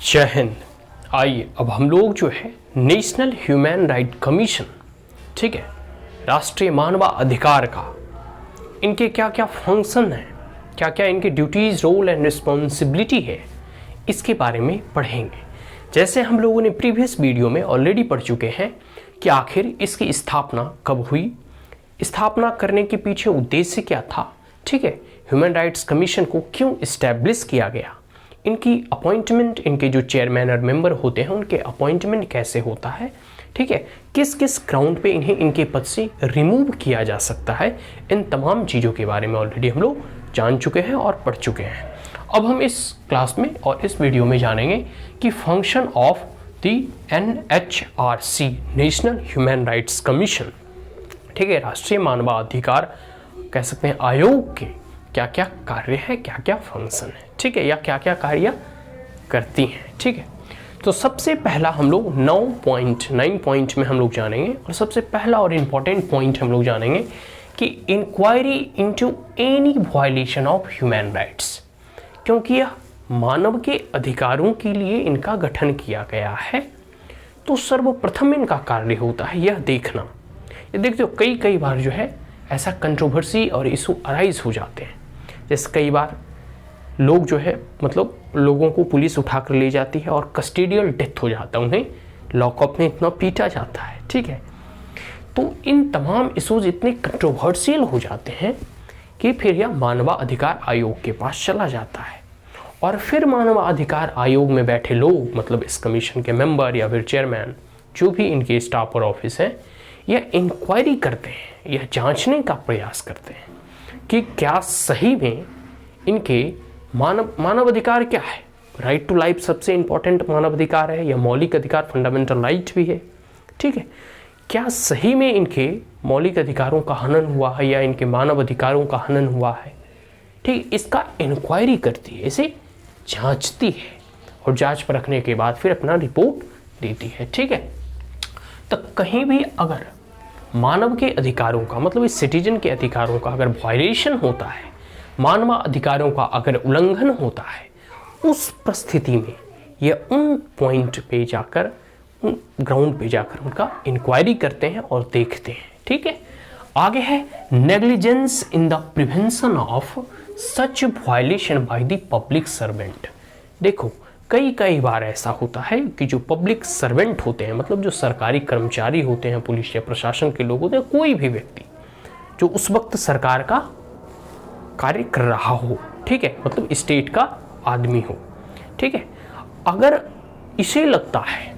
जय हिंद। आइए अब हम लोग जो है नेशनल ह्यूमन राइट कमीशन, ठीक है, राष्ट्रीय मानव अधिकार का, इनके क्या क्या फंक्शन हैं, क्या क्या इनके ड्यूटीज़, रोल एंड रिस्पॉन्सिबिलिटी है, इसके बारे में पढ़ेंगे। जैसे हम लोगों ने प्रीवियस वीडियो में ऑलरेडी पढ़ चुके हैं कि आखिर इसकी स्थापना कब हुई, स्थापना करने के पीछे उद्देश्य क्या था, ठीक है, ह्यूमन राइट्स कमीशन को क्यों इस्टेब्लिश किया गया, इनकी अपॉइंटमेंट, इनके जो चेयरमैन और मेंबर होते हैं उनके अपॉइंटमेंट कैसे होता है, ठीक है, किस किस ग्राउंड पे इन्हें इनके पद से रिमूव किया जा सकता है, इन तमाम चीज़ों के बारे में ऑलरेडी हम लोग जान चुके हैं और पढ़ चुके हैं। अब हम इस क्लास में और इस वीडियो में जानेंगे कि function of the NHRC, national human rights commission, ठीक है, राष्ट्रीय मानवाधिकार कह सकते हैं आयोग के क्या क्या कार्य है, क्या क्या फंक्शन है, ठीक है, या क्या क्या कार्य करती हैं, ठीक है। तो सबसे पहला हम लोग 9 पॉइंट में हम लोग जानेंगे, और सबसे पहला और इम्पॉर्टेंट पॉइंट हम लोग जानेंगे कि inquiry into any violation of human rights, क्योंकि यह मानव के अधिकारों के लिए इनका गठन किया गया है। तो सर्वप्रथम इनका कार्य होता है यह देखना, ये देखते हो कई बार जो है ऐसा कंट्रोवर्सी और इशू अराइज हो जाते हैं। जैसे कई बार लोग जो है मतलब लोगों को पुलिस उठाकर ले जाती है और कस्टोडियल डेथ हो जाता है, उन्हें लॉकअप में इतना पीटा जाता है, ठीक है। तो इन तमाम इशूज इतने कंट्रोवर्शियल हो जाते हैं कि फिर यह मानवाधिकार आयोग के पास चला जाता है, और फिर मानवाधिकार आयोग में बैठे लोग, मतलब इस कमीशन के मेंबर या फिर चेयरमैन, जो भी इनके स्टाफ और ऑफिस है, यह इंक्वायरी करते हैं, यह जांचने का प्रयास करते हैं कि क्या सही में इनके मानव अधिकार क्या है। राइट टू लाइफ सबसे इंपॉर्टेंट मानव अधिकार है, यह मौलिक अधिकार, फंडामेंटल राइट भी है, ठीक है। क्या सही में इनके मौलिक अधिकारों का हनन हुआ है या इनके मानव अधिकारों का हनन हुआ है, ठीक, इसका इंक्वायरी करती है, इसे जांचती है, और जांच परखने के बाद फिर अपना रिपोर्ट देती है, ठीक है। तो कहीं भी अगर मानव के अधिकारों का, मतलब इस सिटीजन के अधिकारों का अगर वायलेशन होता है, मानव अधिकारों का अगर उल्लंघन होता है, उस परिस्थिति में यह उन पॉइंट पे जाकर, उन ग्राउंड पे जाकर उनका इंक्वायरी करते हैं और देखते हैं, ठीक है। आगे है negligence in the prevention of such violation by the public servant. देखो कई बार ऐसा होता है कि जो पब्लिक सर्वेंट होते हैं, मतलब जो सरकारी कर्मचारी होते हैं, पुलिस या प्रशासन के लोग होते हैं, कोई भी व्यक्ति जो उस वक्त सरकार का कार्य कर रहा हो, ठीक है, मतलब स्टेट का आदमी हो, ठीक है, अगर इसे लगता है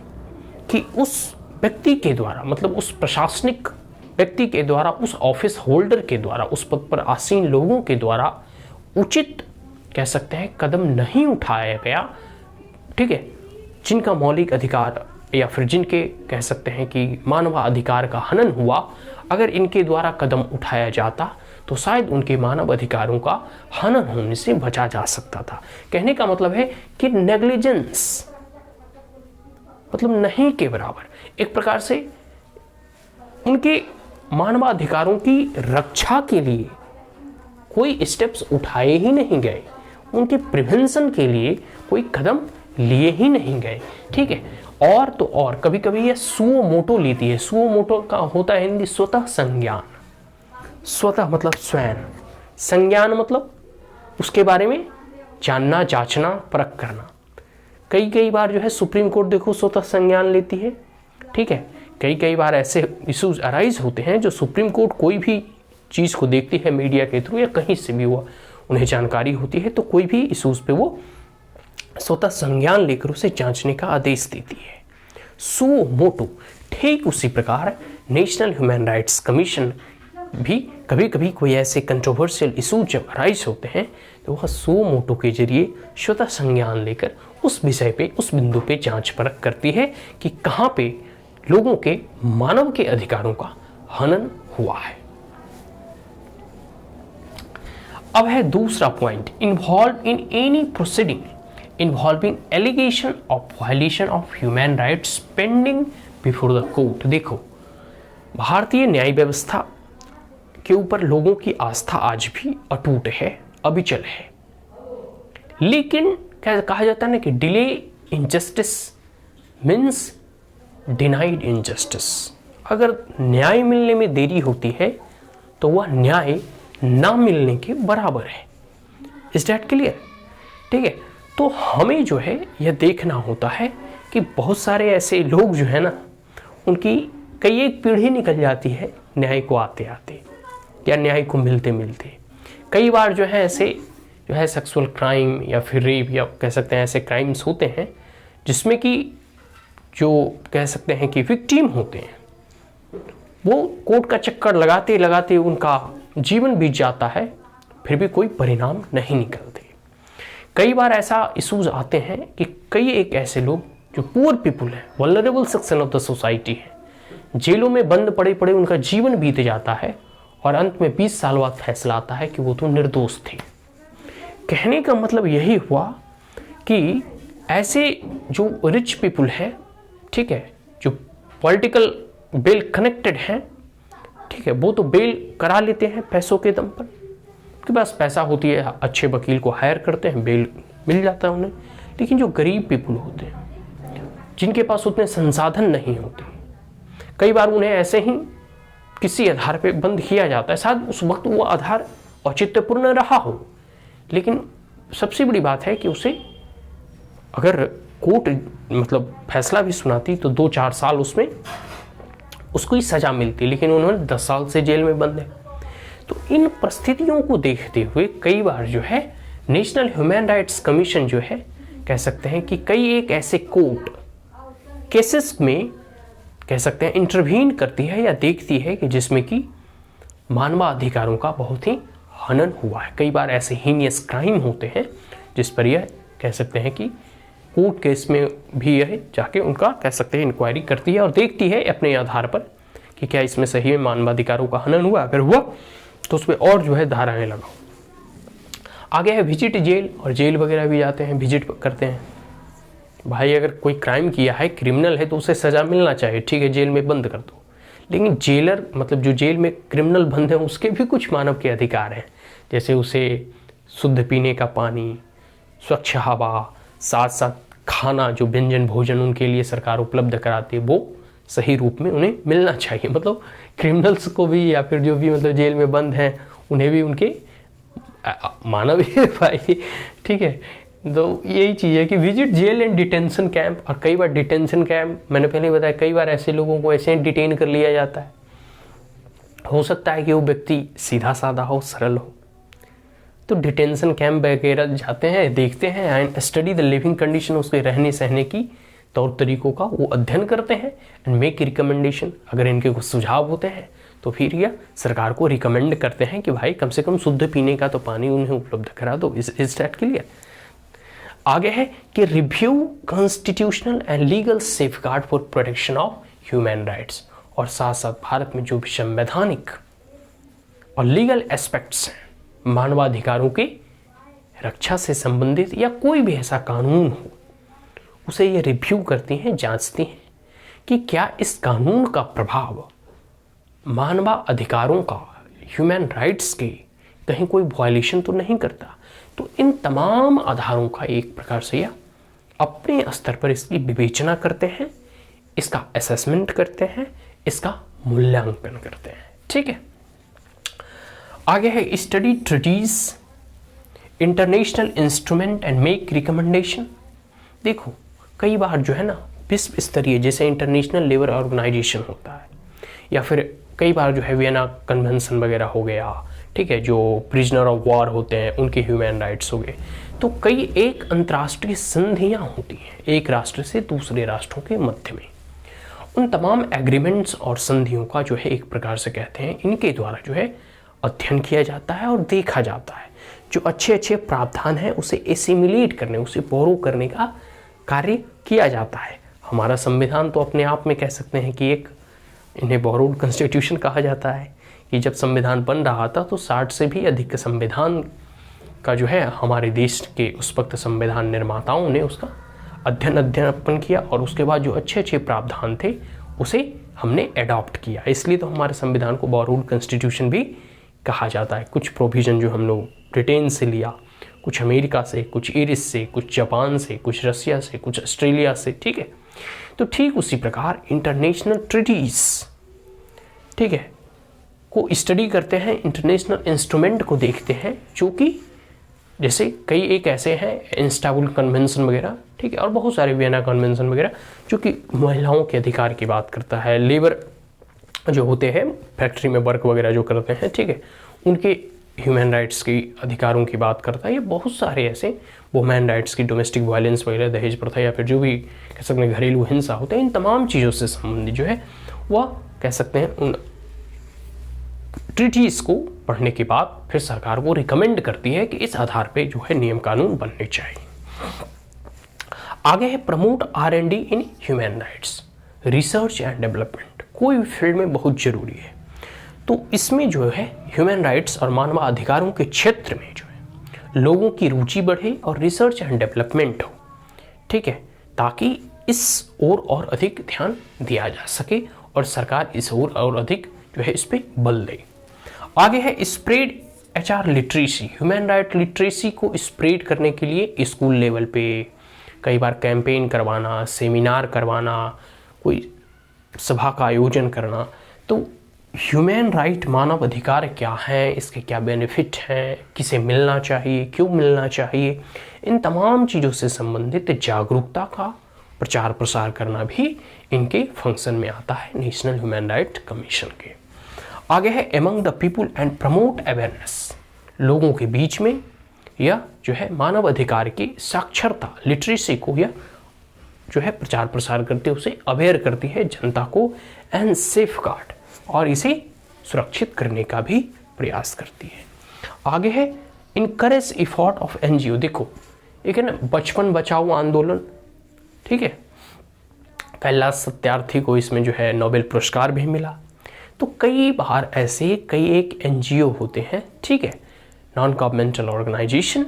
कि उस व्यक्ति के द्वारा, मतलब उस प्रशासनिक व्यक्ति के द्वारा, उस ऑफिस होल्डर के द्वारा, उस पद पर आसीन लोगों के द्वारा उचित कह सकते हैं कदम नहीं उठाया गया, ठीक है, जिनका मौलिक अधिकार या फिर जिनके कह सकते हैं कि मानव अधिकार का हनन हुआ, अगर इनके द्वारा कदम उठाया जाता तो शायद उनके मानव अधिकारों का हनन होने से बचा जा सकता था। कहने का मतलब है कि नेग्लिजेंस मतलब नहीं के बराबर, एक प्रकार से उनके मानवाधिकारों की रक्षा के लिए कोई स्टेप्स उठाए ही नहीं गए, उनके प्रिवेंशन के लिए कोई कदम लिए ही नहीं गए, ठीक है। और तो और कभी कभी यह सुओ मोटो लेती है। सुओ मोटो का होता है हिंदी स्वतः संज्ञान। स्वतः मतलब स्वयं, संज्ञान मतलब उसके बारे में जानना, जांचना, परख करना। कई बार जो है सुप्रीम कोर्ट देखो स्वतः संज्ञान लेती है, ठीक है। कई बार ऐसे इश्यूज अराइज होते हैं जो सुप्रीम कोर्ट कोई भी चीज़ को देखती है मीडिया के थ्रू या कहीं से भी हुआ उन्हें जानकारी होती है, तो कोई भी इश्यूज पे वो स्वतः संज्ञान लेकर उसे जांचने का आदेश देती है, सुओ मोटो। ठीक उसी प्रकार नेशनल ह्यूमन राइट्स कमीशन भी कभी कभी कोई ऐसे कंट्रोवर्शियल इशू जब अराइज होते हैं तो वह सुओ मोटो के जरिए स्वतः संज्ञान लेकर उस विषय पे, उस बिंदु पे जांच परख करती है कि कहाँ पे लोगों के मानव के अधिकारों का हनन हुआ है। अब है दूसरा point, involve in any proceeding involving allegation of violation of human rights pending before the court. देखो भारतीय न्याय व्यवस्था के ऊपर लोगों की आस्था आज भी अटूट है, अविचल है, लेकिन क्या कहा जाता है ना कि delay injustice means denied injustice. अगर न्याय मिलने में देरी होती है तो वह न्याय ना मिलने के बराबर है। Is that clear? ठीक है, तो हमें जो है यह देखना होता है कि बहुत सारे ऐसे लोग जो है ना, उनकी कई एक पीढ़ी निकल जाती है न्याय को आते आते या न्याय को मिलते मिलते। कई बार जो है ऐसे जो है सेक्सुअल क्राइम या फिर रेप या कह सकते हैं ऐसे क्राइम्स होते हैं जिसमें कि जो कह सकते हैं कि विक्टिम होते हैं वो कोर्ट का चक्कर लगाते लगाते उनका जीवन बीत जाता है, फिर भी कोई परिणाम नहीं निकलते। कई बार ऐसा इश्यूज आते हैं कि कई एक ऐसे लोग जो पुअर पीपुल हैं, vulnerable section of the society है, जेलों में बंद पड़े पड़े उनका जीवन बीत जाता है और अंत में 20 साल बाद फैसला आता है कि वो तो निर्दोष थे। कहने का मतलब यही हुआ कि ऐसे जो रिच पीपुल है, ठीक है, जो पॉलिटिकल बेल कनेक्टेड हैं, ठीक है, वो तो बेल करा लेते हैं पैसों के दम पर, उनके पास पैसा होती है, अच्छे वकील को हायर करते हैं, बेल मिल जाता है उन्हें। लेकिन जो गरीब पीपुल होते हैं, जिनके पास उतने संसाधन नहीं होते, कई बार उन्हें ऐसे ही किसी आधार पे बंद किया जाता है। शायद उस वक्त वो आधार औचित्यपूर्ण रहा हो, लेकिन सबसे बड़ी बात है कि उसे अगर कोर्ट मतलब फैसला भी सुनाती तो 2-4 साल उसमें उसको ही सजा मिलती, लेकिन उन्होंने 10 साल से जेल में बंद है। तो इन परिस्थितियों को देखते हुए कई बार जो है नेशनल ह्यूमन राइट्स कमीशन जो है कह सकते हैं कि कई एक ऐसे कोर्ट केसेस में कह सकते हैं इंटरवीन करती है या देखती है कि जिसमें कि मानवाधिकारों का बहुत ही हनन हुआ है। कई बार ऐसे हीनियस क्राइम होते हैं जिस पर यह कह सकते हैं कि कोर्ट केस में भी यह जाके उनका कह सकते हैं इंक्वायरी करती है और देखती है अपने आधार पर कि क्या इसमें सही में मानवाधिकारों का हनन हुआ। अगर हुआ तो उसमें और जो है धाराएं लगाओ। आगे है विजिट जेल, और जेल वगैरह भी जाते हैं, विजिट करते हैं। भाई अगर कोई क्राइम किया है, क्रिमिनल है, तो उसे सजा मिलना चाहिए, ठीक है, जेल में बंद कर दो। लेकिन जेलर मतलब जो जेल में क्रिमिनल बंद है उसके भी कुछ मानव के अधिकार हैं, जैसे उसे शुद्ध पीने का पानी, स्वच्छ हवा, साथ साथ खाना, जो व्यंजन भोजन उनके लिए सरकार उपलब्ध कराती है वो सही रूप में उन्हें मिलना चाहिए। मतलब क्रिमिनल्स को भी या फिर जो भी मतलब जेल में बंद हैं उन्हें भी उनके मानव ही भाई, ठीक है। तो यही चीज़ है कि visit jail and detention camp. और कई बार डिटेंशन कैंप मैंने पहले बताया, कई बार ऐसे लोगों को ऐसे डिटेन कर लिया जाता है। हो सकता है कि वो व्यक्ति सीधा साधा हो, सरल हो, तो डिटेंशन कैंप वगैरह जाते हैं, देखते हैं and study the living condition, उसके रहने सहने की तौर तरीकों का वो अध्ययन करते हैं एंड मेक रिकमेंडेशन। अगर इनके कुछ सुझाव होते हैं तो फिर यह सरकार को रिकमेंड करते हैं कि भाई कम से कम शुद्ध पीने का तो पानी उन्हें उपलब्ध करा दो। Is that clear? आगे है कि review constitutional and legal safeguard for protection of human rights. और साथ साथ भारत में जो भी संवैधानिक और लीगल एस्पेक्ट्स हैं, मानवाधिकारों के रक्षा से संबंधित या कोई भी ऐसा कानून हो, उसे ये रिव्यू करती हैं, जांचती हैं कि क्या इस कानून का प्रभाव मानवाधिकारों का, ह्यूमन राइट्स के कहीं कोई वायलेशन तो नहीं करता। तो इन तमाम आधारों का एक प्रकार से या अपने स्तर पर इसकी विवेचना करते हैं, इसका असेसमेंट करते हैं, इसका मूल्यांकन करते हैं, ठीक है। आगे है study treaties, international instrument and make recommendation. देखो कई बार जो है ना विश्व स्तरीय जैसे इंटरनेशनल लेबर ऑर्गेनाइजेशन होता है, या फिर कई बार जो है वियना कन्वेंशन वगैरह हो गया, ठीक है, जो प्रिजनर ऑफ वॉर होते हैं उनके ह्यूमन राइट्स हो गए। तो कई एक अंतर्राष्ट्रीय संधियाँ होती हैं एक राष्ट्र से दूसरे राष्ट्रों के मध्य में। उन तमाम एग्रीमेंट्स और संधियों का जो है एक प्रकार से कहते हैं इनके द्वारा जो है अध्ययन किया जाता है और देखा जाता है। जो अच्छे अच्छे प्रावधान हैं उसे एसिमिलेट करने, उसे बोरो करने का कार्य किया जाता है। हमारा संविधान तो अपने आप में कह सकते हैं कि एक, इन्हें बोरोड कॉन्स्टिट्यूशन कहा जाता है, कि जब संविधान बन रहा था तो 60 से भी अधिक संविधान का जो है हमारे देश के उस वक्त संविधान निर्माताओं ने उसका अध्ययन किया और उसके बाद जो अच्छे अच्छे प्रावधान थे उसे हमने एडॉप्ट किया। इसलिए तो हमारे संविधान को बोरोड कॉन्स्टिट्यूशन भी कहा जाता है। कुछ प्रोविज़न जो हम लोग ब्रिटेन से लिया कुछ अमेरिका से, कुछ ईरिस से, कुछ जापान से, कुछ रसिया से, कुछ ऑस्ट्रेलिया से, ठीक है। तो ठीक उसी प्रकार इंटरनेशनल ट्रीटीज, ठीक है, को स्टडी करते हैं, इंटरनेशनल इंस्ट्रूमेंट को देखते हैं, जो कि जैसे कई एक ऐसे हैं इस्तांबुल कन्वेंशन वगैरह, ठीक है, और बहुत सारे वियना कन्वेंशन वगैरह, जो कि महिलाओं के अधिकार की बात करता है, लेबर जो होते हैं फैक्ट्री में वर्क वगैरह जो करते हैं, ठीक है, उनके ह्यूमन राइट्स की अधिकारों की बात करता है। ये बहुत सारे ऐसे वुमेन राइट्स की, डोमेस्टिक वायलेंस वगैरह, दहेज प्रथा या फिर जो भी कह सकते हैं घरेलू हिंसा होते हैं, इन तमाम चीज़ों से संबंधित जो है वह कह सकते हैं उन ट्रीटीज़ को पढ़ने के बाद फिर सरकार को रिकमेंड करती है कि इस आधार पे जो है नियम कानून बनने चाहिए। आगे है promote R&D in human rights, research and development. कोई भी फील्ड में बहुत जरूरी है, तो इसमें जो है ह्यूमन राइट्स और मानवाधिकारों के क्षेत्र में जो है लोगों की रुचि बढ़े और रिसर्च एंड डेवलपमेंट हो, ठीक है, ताकि इस ओर और अधिक ध्यान दिया जा सके और सरकार इस ओर और अधिक जो है इस पर बल दे। आगे है spread HR literacy. Human right literacy को स्प्रेड करने के लिए स्कूल लेवल पे कई बार कैंपेन करवाना, सेमिनार करवाना, कोई सभा का आयोजन करना। तो ह्यूमन राइट, मानव अधिकार क्या है, इसके क्या बेनिफिट हैं, किसे मिलना चाहिए, क्यों मिलना चाहिए, इन तमाम चीज़ों से संबंधित जागरूकता का प्रचार प्रसार करना भी इनके फंक्शन में आता है नेशनल ह्यूमन राइट कमीशन के। आगे है among the people and promote awareness. लोगों के बीच में यह जो है मानव अधिकार की साक्षरता, लिटरेसी को यह जो है प्रचार प्रसार करते, उसे अवेयर करती है जनता को, एंड सेफ गार्ड, और इसे सुरक्षित करने का भी प्रयास करती है। आगे है इनकरेज एफर्ट ऑफ NGO। देखो एक है ना बचपन बचाओ आंदोलन, ठीक है, कैलाश सत्यार्थी को इसमें जो है नोबेल पुरस्कार भी मिला। तो कई बार ऐसे कई एक NGO होते हैं, ठीक है, नॉन गवर्नमेंटल ऑर्गेनाइजेशन,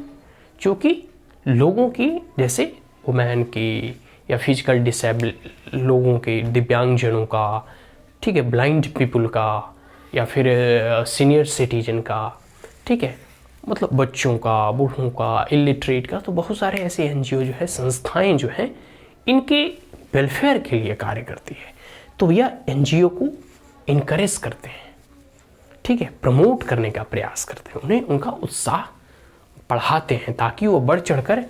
जो कि लोगों की जैसे वुमेन की या फिजिकल डिसेबल लोगों के, दिव्यांगजनों का, ठीक है, ब्लाइंड पीपल का, या फिर सीनियर सिटीजन का, ठीक है, मतलब बच्चों का, बूढ़ों का, इलिटरेट का। तो बहुत सारे ऐसे NGO जो है, संस्थाएं जो हैं, इनके वेलफेयर के लिए कार्य करती है। तो यह NGO को इनकरेज करते हैं, ठीक है, प्रमोट करने का प्रयास करते हैं, उन्हें उनका उत्साह बढ़ाते हैं ताकि वो बढ़ चढ़कर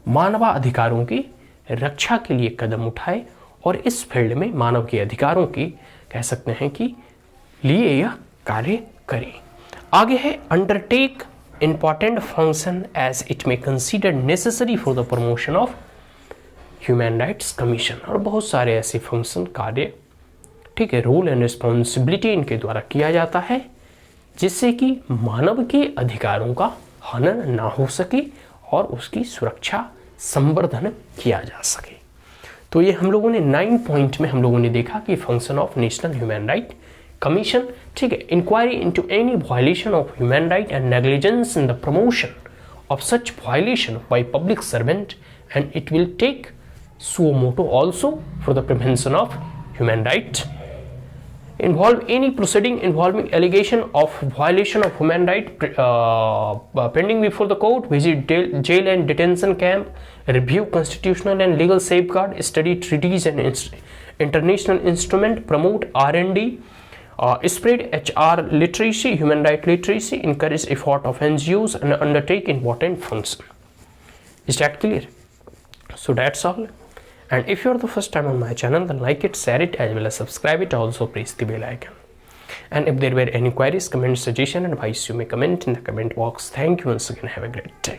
मानवाधिकारों की रक्षा के लिए कदम उठाए और इस फील्ड में मानव के अधिकारों की कह सकते हैं कि लिए यह कार्य करें। आगे है undertake important function as it may consider necessary for the promotion of human rights commission. और बहुत सारे ऐसे फंक्शन, कार्य, ठीक है, रोल एंड रिस्पॉन्सिबिलिटी इनके द्वारा किया जाता है जिससे कि मानव के अधिकारों का हनन ना हो सके और उसकी सुरक्षा, संवर्धन किया जा सके। तो ये हम लोगों ने 9 पॉइंट में हम लोगों ने देखा कि function of national human right commission, ठीक है, inquiry into any violation of human right and negligence in the promotion of such violation by public servant, and it will take suo moto also for the prevention of human rights. Involve any proceeding involving allegation of violation of human right pending before the court, visit jail and detention camp, review constitutional and legal safeguard, study treaties and international instrument, promote R&D, spread HR literacy, human right literacy, encourage effort of NGOs and undertake important function. Is that clear? So that's all. And if you're the first time on my channel, then like it, share it, as well as subscribe it. Also press the bell icon. And if there were any queries, comments, suggestion, advice, you may comment in the comment box. Thank you once again. Have a great day.